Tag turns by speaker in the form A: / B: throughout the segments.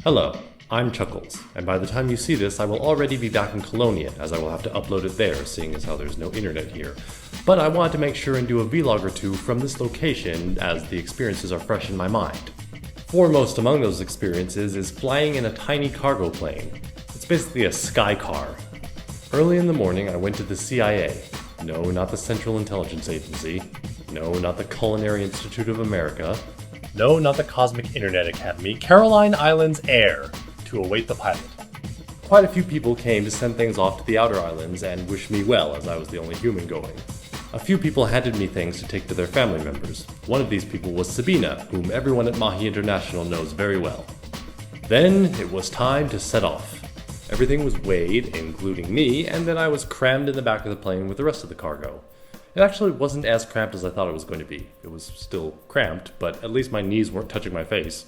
A: Hello, I'm Chuckles, and by the time you see this, I will already be back in Colonia, as I will have to upload it there, seeing as how there's no internet here. But I wanted to make sure and do a vlog or two from this location, as the experiences are fresh in my mind. Foremost among those experiences is flying in a tiny cargo plane. It's basically a sky car. Early in the morning, I went to the CIA. No, not the Central Intelligence Agency. No, not the Culinary Institute of America. No, not the Cosmic Internet Academy, Caroline Islands Air, to await the pilot. Quite a few people came to send things off to the outer islands and wish me well, as I was the only human going. A few people handed me things to take to their family members. One of these people was Sabina, whom everyone at Mahi International knows very well. Then it was time to set off. Everything was weighed, including me, and then I was crammed in the back of the plane with the rest of the cargo. It actually wasn't as cramped as I thought it was going to be. It was still cramped, but at least my knees weren't touching my face.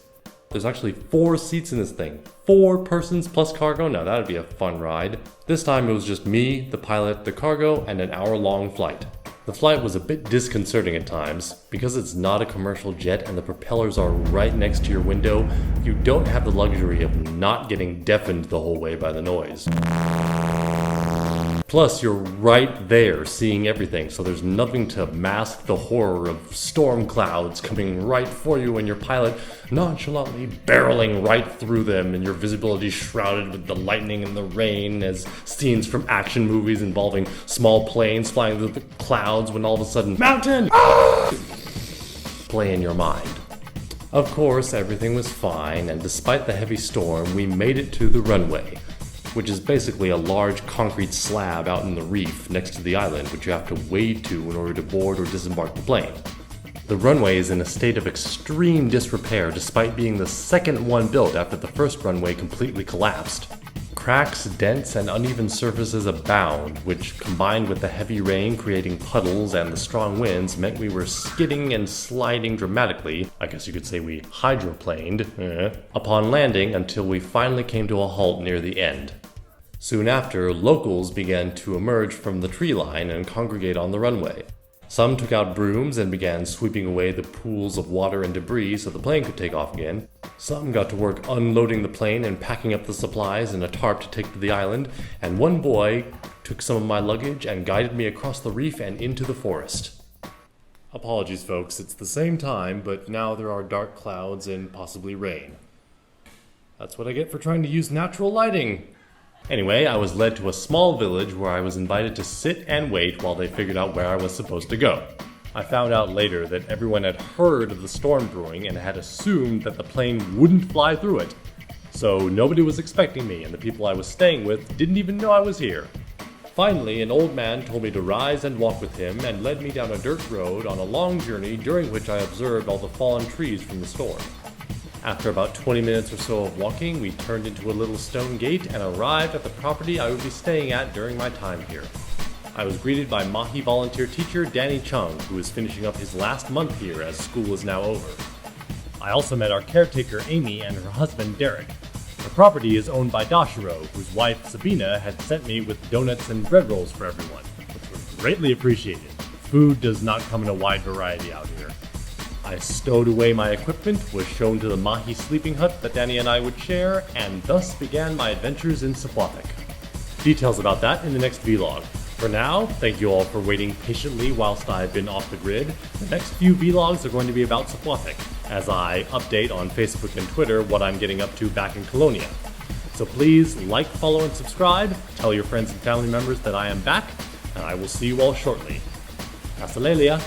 A: There's actually 4 seats in this thing. 4 persons plus cargo? Now that'd be a fun ride. This time it was just me, the pilot, the cargo, and an hour-long flight. The flight was a bit disconcerting at times. Because it's not a commercial jet and the propellers are right next to your window, you don't have the luxury of not getting deafened the whole way by the noise. Plus, you're right there seeing everything, so there's nothing to mask the horror of storm clouds coming right for you and your pilot nonchalantly barreling right through them and your visibility shrouded with the lightning and the rain as scenes from action movies involving small planes flying through the clouds when all of a sudden, mountain! Play in your mind. Of course, everything was fine, and despite the heavy storm, we made it to the runway, which is basically a large concrete slab out in the reef next to the island which you have to wade to in order to board or disembark the plane. The runway is in a state of extreme disrepair despite being the second one built after the first runway completely collapsed. Cracks, dents, and uneven surfaces abound, which combined with the heavy rain creating puddles and the strong winds meant we were skidding and sliding dramatically, I guess you could say we hydroplaned, upon landing until we finally came to a halt near the end. Soon after, locals began to emerge from the tree line and congregate on the runway. Some took out brooms and began sweeping away the pools of water and debris so the plane could take off again. Some got to work unloading the plane and packing up the supplies in a tarp to take to the island, and one boy took some of my luggage and guided me across the reef and into the forest. Apologies folks, it's the same time, but now there are dark clouds and possibly rain. That's what I get for trying to use natural lighting. Anyway, I was led to a small village where I was invited to sit and wait while they figured out where I was supposed to go. I found out later that everyone had heard of the storm brewing and had assumed that the plane wouldn't fly through it. So nobody was expecting me, and the people I was staying with didn't even know I was here. Finally, an old man told me to rise and walk with him and led me down a dirt road on a long journey during which I observed all the fallen trees from the storm. After about 20 minutes or so of walking, we turned into a little stone gate and arrived at the property I would be staying at during my time here. I was greeted by Mahi volunteer teacher Danny Chung, who is finishing up his last month here as school is now over. I also met our caretaker Amy and her husband Derek. The property is owned by Dashiro, whose wife Sabina had sent me with donuts and bread rolls for everyone, which was greatly appreciated. Food does not come in a wide variety out here. I stowed away my equipment, was shown to the Mahi sleeping hut that Danny and I would share, and thus began my adventures in Sapwuahfik. Details about that in the next vlog. For now, thank you all for waiting patiently whilst I've been off the grid. The next few vlogs are going to be about Sapwuahfik, as I update on Facebook and Twitter what I'm getting up to back in Colonia. So please like, follow, and subscribe, tell your friends and family members that I am back, and I will see you all shortly. Hasta Lelia!